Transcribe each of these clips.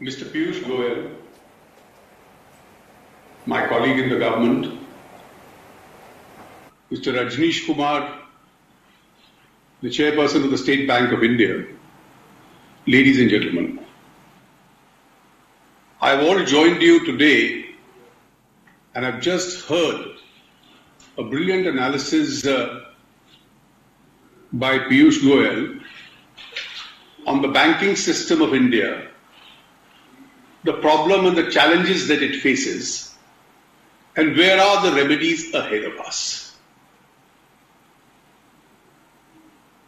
Mr. Piyush Goyal, my colleague in the government, Mr. Rajneesh Kumar, the chairperson of the State Bank of India, ladies and gentlemen, I've all joined you today and I've just heard a brilliant analysis by Piyush Goyal on the banking system of India, the problem and the challenges that it faces, and where are the remedies ahead of us.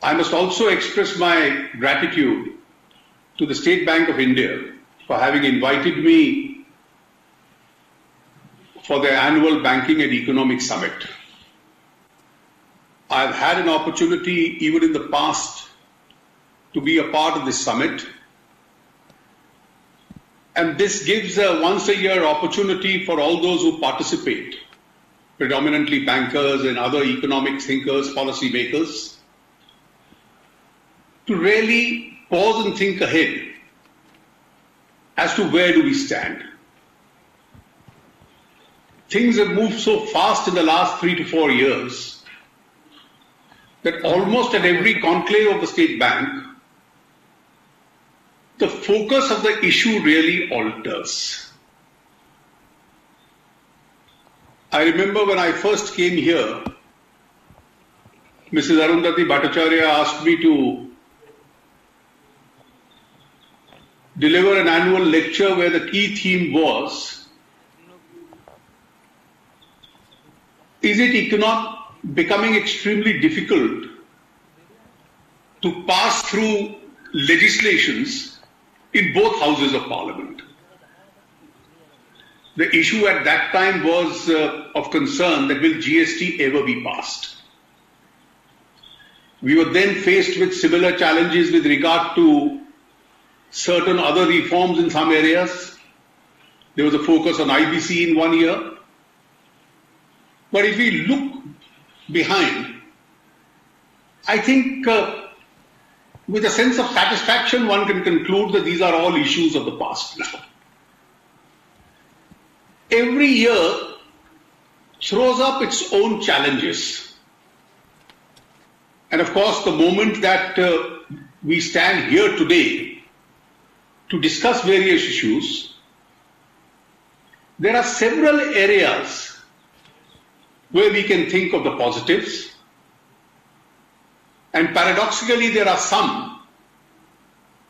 I must also express my gratitude to the State Bank of India for having invited me for their annual Banking and Economic Summit. I've had an opportunity even in the past to be a part of this summit, and this gives a once-a-year opportunity for all those who participate, predominantly bankers and other economic thinkers, policy makers, to really pause and think ahead as to where do we stand. Things have moved so fast in the last 3 to 4 years that almost at every conclave of the State Bank, the focus of the issue really alters. I remember when I first came here, Mrs. Arundhati Bhattacharya asked me to deliver an annual lecture where the key theme was, is it becoming extremely difficult to pass through legislations in both houses of parliament? The issue at that time was of concern that will GST ever be passed? We were then faced with similar challenges with regard to certain other reforms in some areas. There was a focus on IBC in 1 year. But if we look behind, I think with a sense of satisfaction, one can conclude that these are all issues of the past now. Every year throws up its own challenges. And of course, the moment that we stand here today to discuss various issues, there are several areas where we can think of the positives. And paradoxically, there are some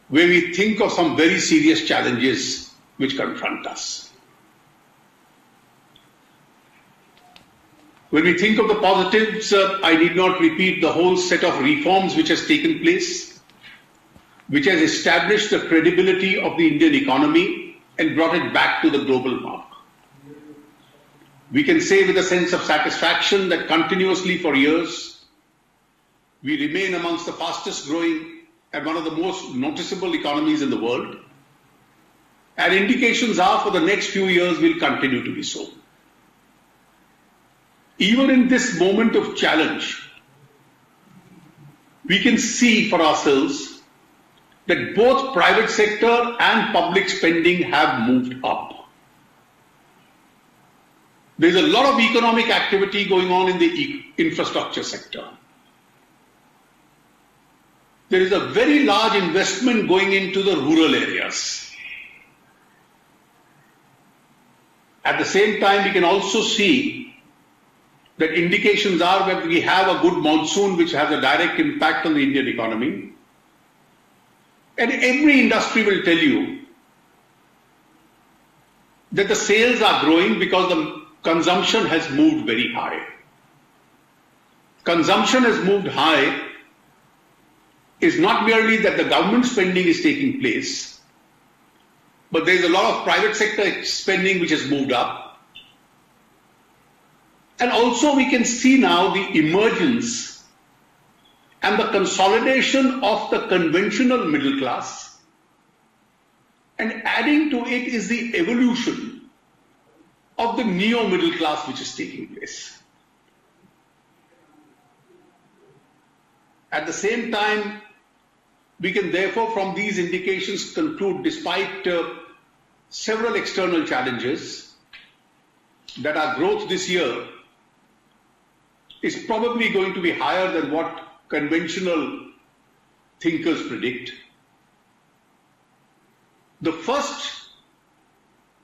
where we think of some very serious challenges which confront us. When we think of the positives, I need not repeat the whole set of reforms which has taken place, which has established the credibility of the Indian economy and brought it back to the global mark. We can say with a sense of satisfaction that continuously for years, we remain amongst the fastest growing and one of the most noticeable economies in the world. And indications are for the next few years will continue to be so. Even in this moment of challenge, we can see for ourselves that both private sector and public spending have moved up. There's a lot of economic activity going on in the infrastructure sector. There is a very large investment going into the rural areas. At the same time, we can also see that indications are that we have a good monsoon which has a direct impact on the Indian economy. And every industry will tell you that the sales are growing because the consumption has moved very high. Consumption has moved high is not merely that the government spending is taking place, but there is a lot of private sector spending which has moved up. And also we can see now the emergence and the consolidation of the conventional middle class, and adding to it is the evolution of the neo-middle class which is taking place. At the same time, we can therefore from these indications conclude, despite several external challenges that our growth this year is probably going to be higher than what conventional thinkers predict. The first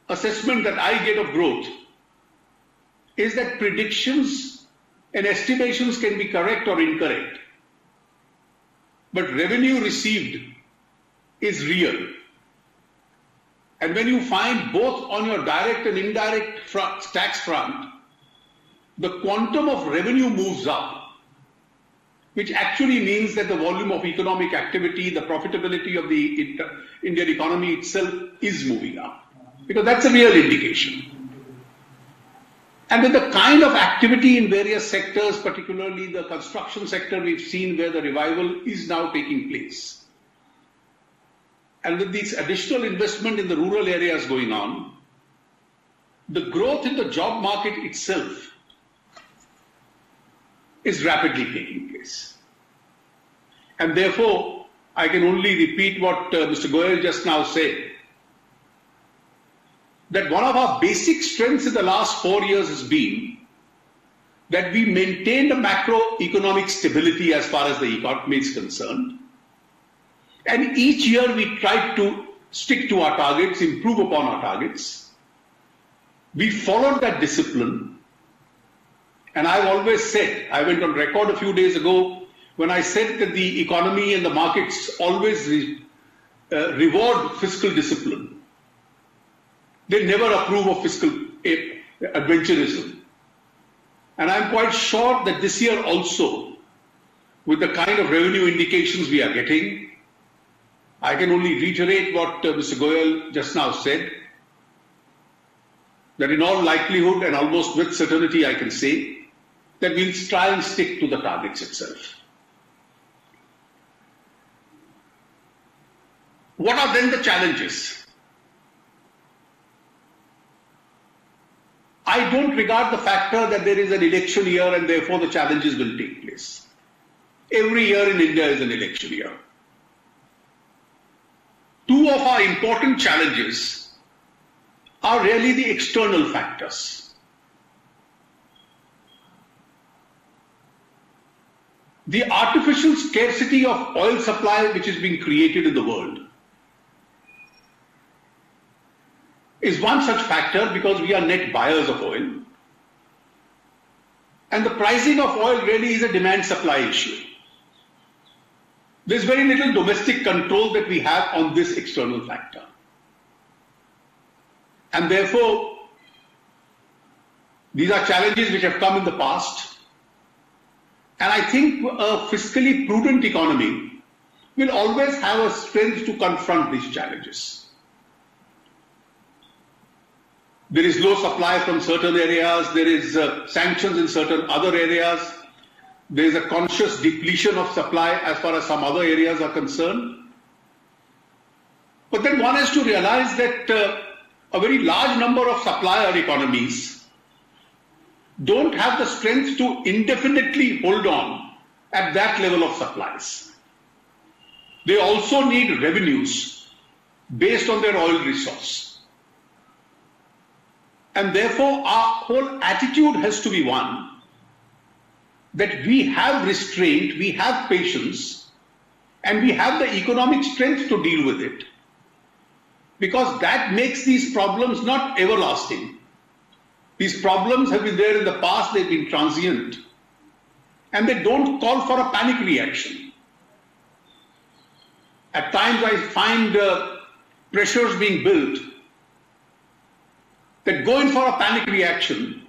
assessment that I get of growth is that predictions and estimations can be correct or incorrect, but revenue received is real. And when you find both on your direct and indirect tax front, the quantum of revenue moves up, which actually means that the volume of economic activity, the profitability of the Indian economy itself is moving up, because that's a real indication. And with the kind of activity in various sectors, particularly the construction sector, we've seen where the revival is now taking place. And with this additional investment in the rural areas going on, the growth in the job market itself is rapidly taking place. And therefore, I can only repeat what Mr. Goyal just now said, that one of our basic strengths in the last 4 years has been that we maintained a macroeconomic stability as far as the economy is concerned. And each year we tried to stick to our targets, improve upon our targets. We followed that discipline. And I've always said, I went on record a few days ago when I said that the economy and the markets always reward fiscal discipline. They never approve of fiscal adventurism. And I'm quite sure that this year also, with the kind of revenue indications we are getting, I can only reiterate what Mr. Goyal just now said, that in all likelihood and almost with certainty I can say that we'll try and stick to the targets itself. What are then the challenges? I don't regard the factor that there is an election year and therefore the challenges will take place. Every year in India is an election year. Two of our important challenges are really the external factors. The artificial scarcity of oil supply which is being created in the world is one such factor, because we are net buyers of oil. And the pricing of oil really is a demand-supply issue. There's very little domestic control that we have on this external factor. And therefore, these are challenges which have come in the past. And I think a fiscally prudent economy will always have a strength to confront these challenges. There is low supply from certain areas, there is sanctions in certain other areas, there is a conscious depletion of supply as far as some other areas are concerned. But then one has to realize that a very large number of supplier economies don't have the strength to indefinitely hold on at that level of supplies. They also need revenues based on their oil resource. And therefore, our whole attitude has to be one that we have restraint, we have patience, and we have the economic strength to deal with it. Because that makes these problems not everlasting. These problems have been there in the past, they've been transient, and they don't call for a panic reaction. At times I find pressures being built that go in for a panic reaction,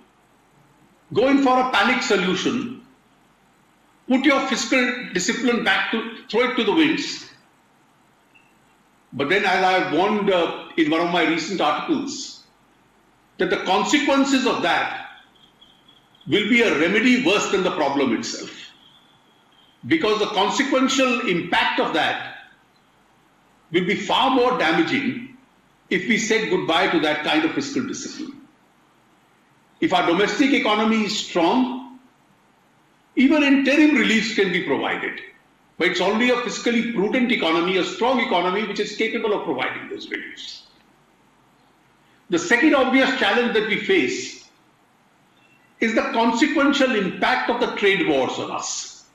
go in for a panic solution, put your fiscal discipline back, throw it to the winds. But then, as I warned in one of my recent articles, that the consequences of that will be a remedy worse than the problem itself. Because the consequential impact of that will be far more damaging if we said goodbye to that kind of fiscal discipline. If our domestic economy is strong, even interim reliefs can be provided. But it's only a fiscally prudent economy, a strong economy, which is capable of providing those reliefs. The second obvious challenge that we face is the consequential impact of the trade wars on us.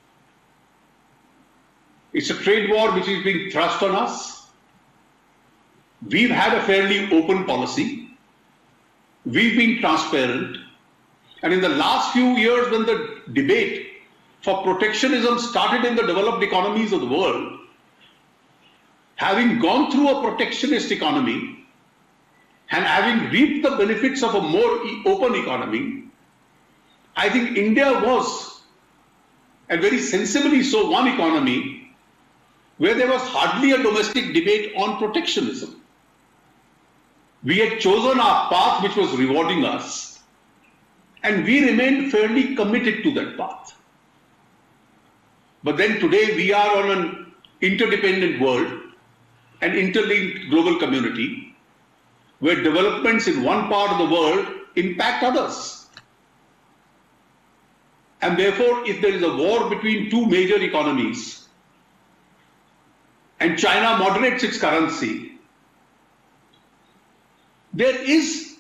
It's a trade war which is being thrust on us. We've had a fairly open policy. We've been transparent. And in the last few years, when the debate for protectionism started in the developed economies of the world, having gone through a protectionist economy and having reaped the benefits of a more open economy, I think India was, and very sensibly so, one economy where there was hardly a domestic debate on protectionism. We had chosen our path which was rewarding us, and we remained fairly committed to that path. But then today we are on an interdependent world, an interlinked global community, where developments in one part of the world impact others. And therefore, if there is a war between two major economies, and China moderates its currency, there is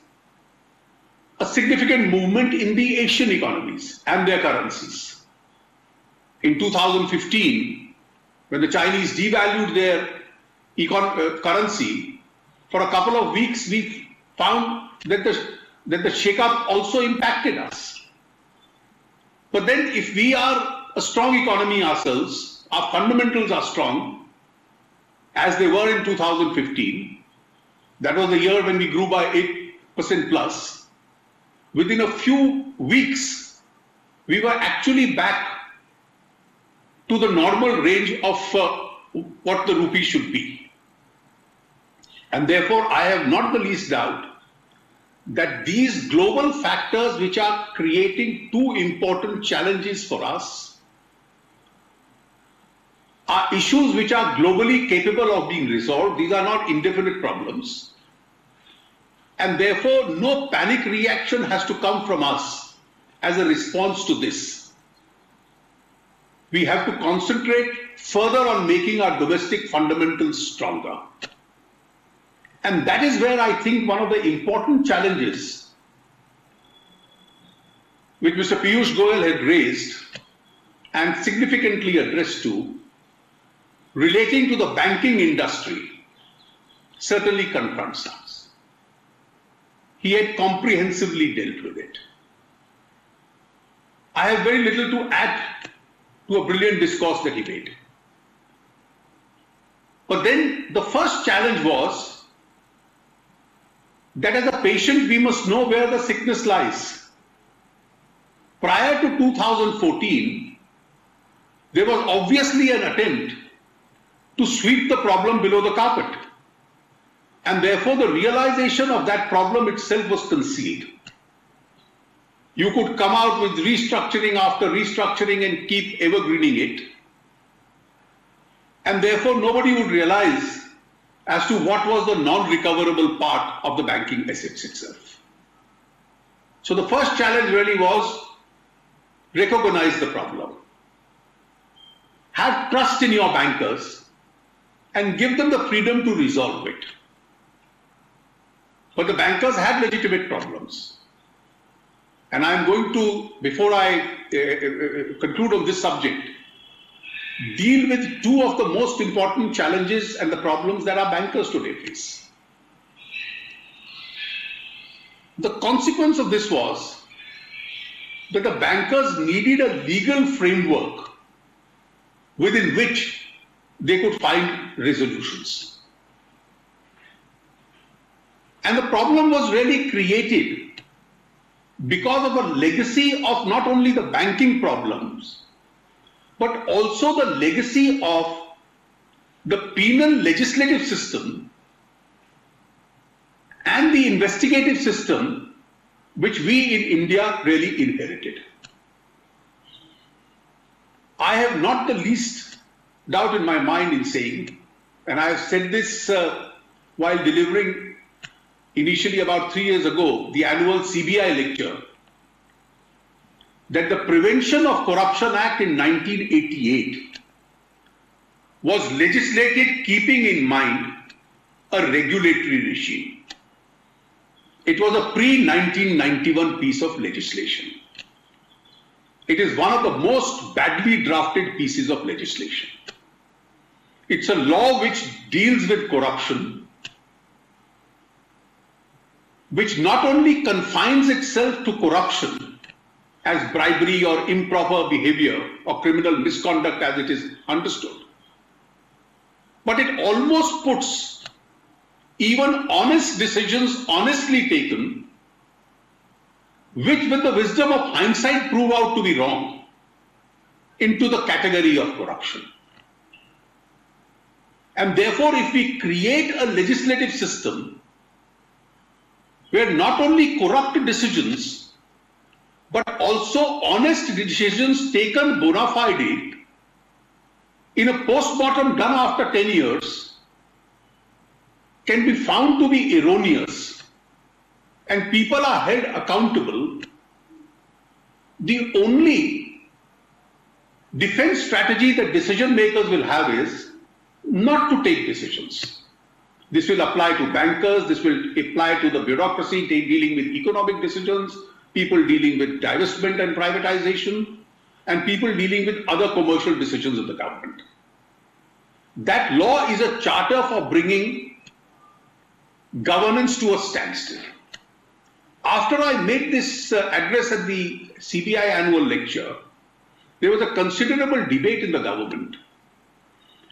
a significant movement in the Asian economies and their currencies. In 2015, when the Chinese devalued their currency, for a couple of weeks we found that the shake-up also impacted us. But then if we are a strong economy ourselves, our fundamentals are strong, as they were in 2015, that was the year when we grew by 8% plus, within a few weeks, we were actually back to the normal range of what the rupee should be. And therefore, I have not the least doubt that these global factors which are creating two important challenges for us are issues which are globally capable of being resolved. These are not indefinite problems. And therefore, no panic reaction has to come from us as a response to this. We have to concentrate further on making our domestic fundamentals stronger. And that is where I think one of the important challenges which Mr. Piyush Goyal had raised and significantly addressed to, relating to the banking industry, certainly confronts us. He had comprehensively dealt with it. I have very little to add to a brilliant discourse that he made. But then the first challenge was that as a patient, we must know where the sickness lies. Prior to 2014, there was obviously an attempt to sweep the problem below the carpet. And therefore, the realization of that problem itself was concealed. You could come out with restructuring after restructuring and keep evergreening it. And therefore, nobody would realize as to what was the non-recoverable part of the banking assets itself. So the first challenge really was recognize the problem. Have trust in your bankers and give them the freedom to resolve it. But the bankers had legitimate problems. And I'm going to, before I conclude on this subject, deal with two of the most important challenges and the problems that our bankers today face. The consequence of this was that the bankers needed a legal framework within which they could find resolutions. And the problem was really created because of a legacy of not only the banking problems, but also the legacy of the penal legislative system and the investigative system which we in India really inherited. I have not the least doubt in my mind in saying, and I have said this while delivering initially about 3 years ago, the annual CBI lecture, that the Prevention of Corruption Act in 1988 was legislated keeping in mind a regulatory regime. It was a pre-1991 piece of legislation. It is one of the most badly drafted pieces of legislation. It's a law which deals with corruption, which not only confines itself to corruption as bribery or improper behavior or criminal misconduct as it is understood, but it almost puts even honest decisions honestly taken, which with the wisdom of hindsight prove out to be wrong, into the category of corruption. And therefore, if we create a legislative system where not only corrupt decisions, but also honest decisions taken bona fide in a post-mortem done after 10 years can be found to be erroneous and people are held accountable, the only defense strategy that decision makers will have is not to take decisions. This will apply to bankers, this will apply to the bureaucracy dealing with economic decisions, people dealing with divestment and privatization, and people dealing with other commercial decisions of the government. That law is a charter for bringing governance to a standstill. After I made this address at the CBI annual lecture, there was a considerable debate in the government.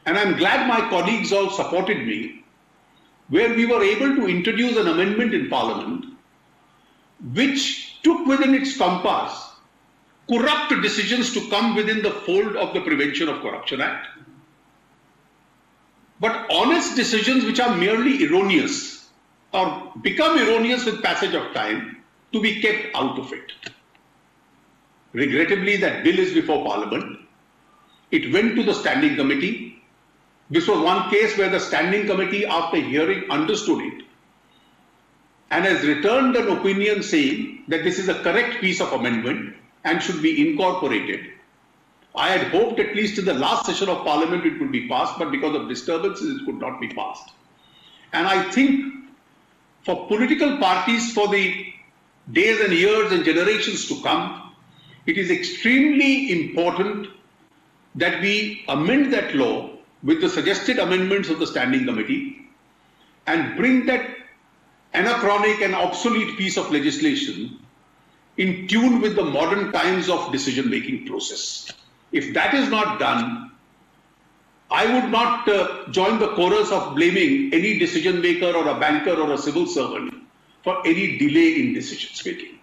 And I'm glad my colleagues all supported me, where we were able to introduce an amendment in Parliament which took within its compass corrupt decisions to come within the fold of the Prevention of Corruption Act. But honest decisions which are merely erroneous or become erroneous with passage of time to be kept out of it. Regrettably, that bill is before Parliament. It went to the Standing Committee. This was one case where the Standing Committee, after hearing, understood it and has returned an opinion saying that this is a correct piece of amendment and should be incorporated. I had hoped at least in the last session of Parliament it would be passed, but because of disturbances it could not be passed. And I think for political parties for the days and years and generations to come, it is extremely important that we amend that law with the suggested amendments of the Standing Committee and bring that anachronic and obsolete piece of legislation in tune with the modern times of decision-making process. If that is not done, I would not join the chorus of blaming any decision maker or a banker or a civil servant for any delay in decisions making.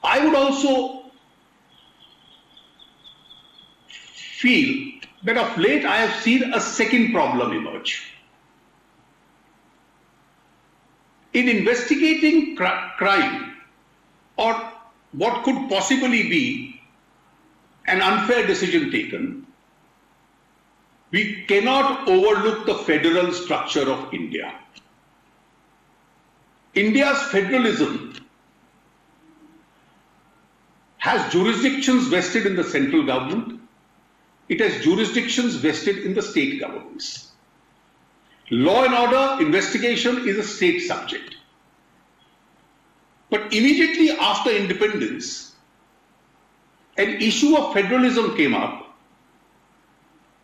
I would also feel that of late I have seen a second problem emerge. In investigating crime or what could possibly be an unfair decision taken, we cannot overlook the federal structure of India. India's federalism has jurisdictions vested in the central government. It has jurisdictions vested in the state governments. Law and order investigation is a state subject. But immediately after independence, an issue of federalism came up.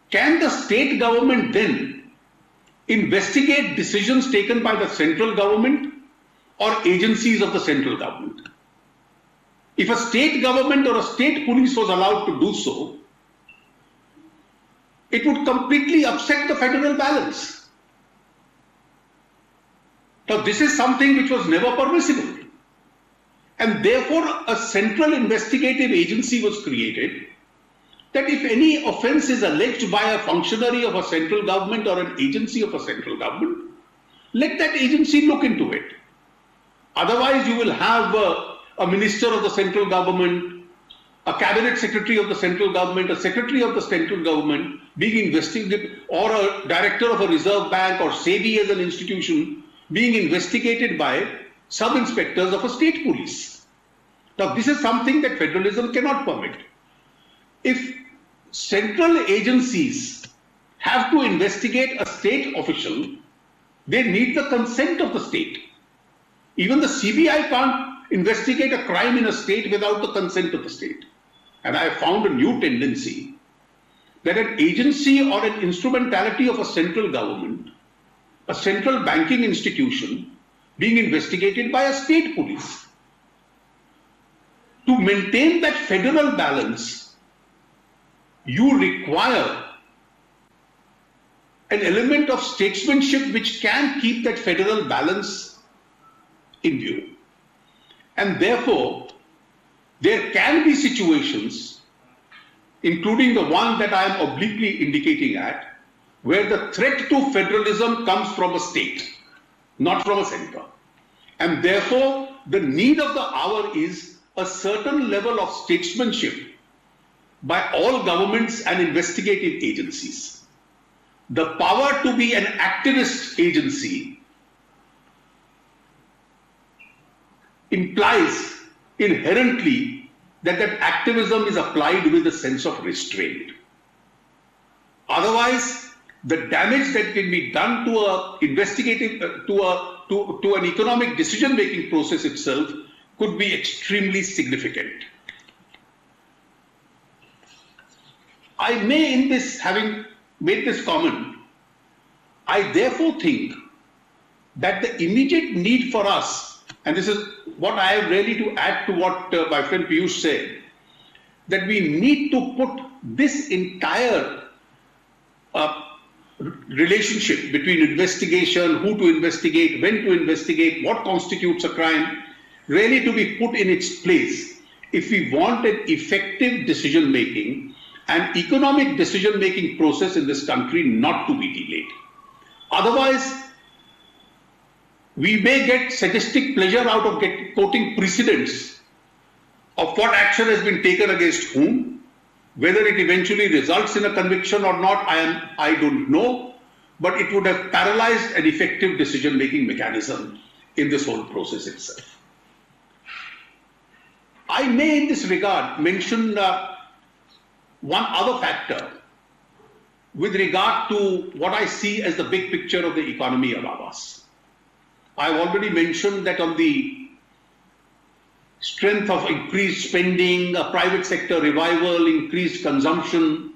Can the state government then investigate decisions taken by the central government or agencies of the central government? If a state government or a state police was allowed to do so, it would completely upset the federal balance. Now, this is something which was never permissible. And therefore, a central investigative agency was created that if any offense is alleged by a functionary of a central government or an agency of a central government, let that agency look into it. Otherwise, you will have a minister of the central government, a cabinet secretary of the central government, a secretary of the central government being investigated, or a director of a reserve bank or SEBI as an institution being investigated by sub-inspectors of a state police. Now, this is something that federalism cannot permit. If central agencies have to investigate a state official, They need the consent of the state. Even the CBI can't investigate a crime in a state without the consent of the state. And I have found a new tendency that an agency or an instrumentality of a central government, a central banking institution, being investigated by a state police. To maintain that federal balance, you require an element of statesmanship which can keep that federal balance in view. And therefore, there can be situations, including the one that I am obliquely indicating at, where the threat to federalism comes from a state, not from a center. And therefore, the need of the hour is a certain level of statesmanship by all governments and investigative agencies. The power to be an activist agency implies inherently that that activism is applied with a sense of restraint. Otherwise, the damage that can be done to a investigative, to an economic decision-making process itself could be extremely significant. I may, in this, having made this comment, I therefore think that the immediate need for us, and this is what I have really to add to what my friend Piyush said, that we need to put this entire relationship between investigation, who to investigate, when to investigate, what constitutes a crime, really to be put in its place if we want an effective decision-making and economic decision-making process in this country not to be delayed. Otherwise, we may get sadistic pleasure out of quoting precedents of what action has been taken against whom. Whether it eventually results in a conviction or not, I don't know, but it would have paralyzed an effective decision-making mechanism in this whole process itself. I may, in this regard, mention one other factor with regard to what I see as the big picture of the economy above us. I've already mentioned that on the strength of increased spending, a private sector revival, increased consumption,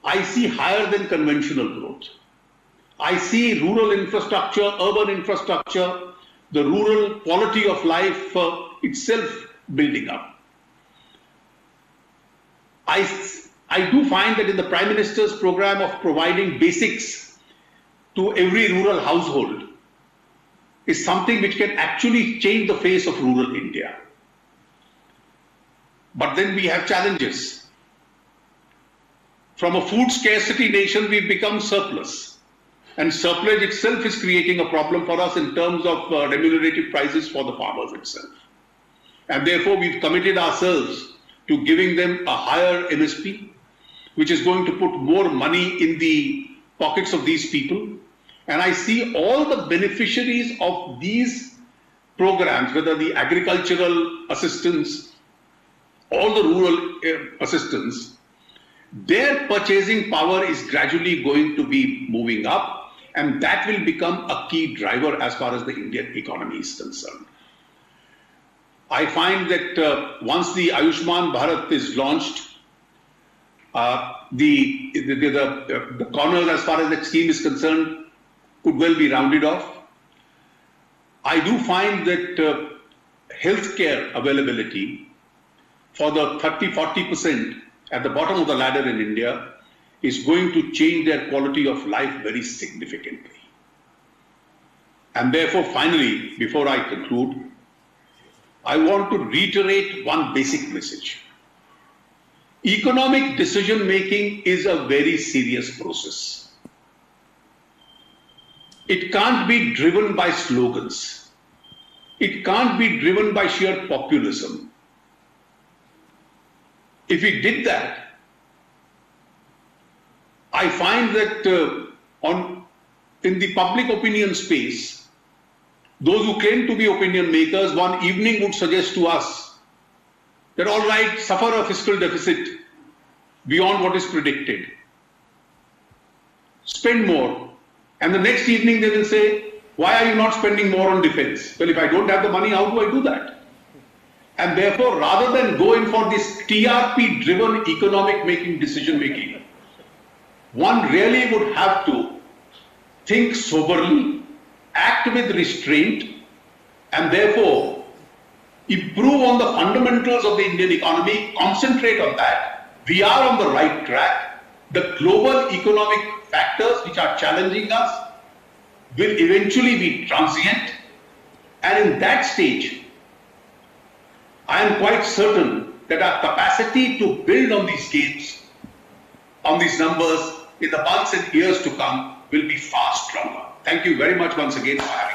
I see higher than conventional growth. I see rural infrastructure, urban infrastructure, the rural quality of life itself building up. I do find that in the Prime Minister's program of providing basics to every rural household is something which can actually change the face of rural India. But then we have challenges. From a food scarcity nation, we've become surplus. And surplus itself is creating a problem for us in terms of remunerative prices for the farmers itself. And therefore, we've committed ourselves to giving them a higher MSP, which is going to put more money in the pockets of these people. And I see all the beneficiaries of these programs, whether the agricultural assistance, all the rural assistance, their purchasing power is gradually going to be moving up, and that will become a key driver as far as the Indian economy is concerned. I find that once the Ayushman Bharat is launched, the corners as far as that scheme is concerned could well be rounded off. I do find that healthcare availability for the 30–40% at the bottom of the ladder in India is going to change their quality of life very significantly. And therefore, finally, before I conclude, I want to reiterate one basic message. Economic decision-making is a very serious process. It can't be driven by slogans. It can't be driven by sheer populism. If we did that, I find that in the public opinion space, those who claim to be opinion makers, one evening would suggest to us that all right, suffer a fiscal deficit beyond what is predicted. Spend more And the next evening they will say, why are you not spending more on defense? Well, if I don't have the money, how do I do that? And therefore, rather than go in for this TRP-driven economic decision making, one really would have to think soberly, act with restraint, and therefore improve on the fundamentals of the Indian economy, concentrate on that. We are on the right track. The global economic factors which are challenging us will eventually be transient. And in that stage, I am quite certain that our capacity to build on these gains, on these numbers, in the months and years to come will be far stronger. Thank you very much once again for having me.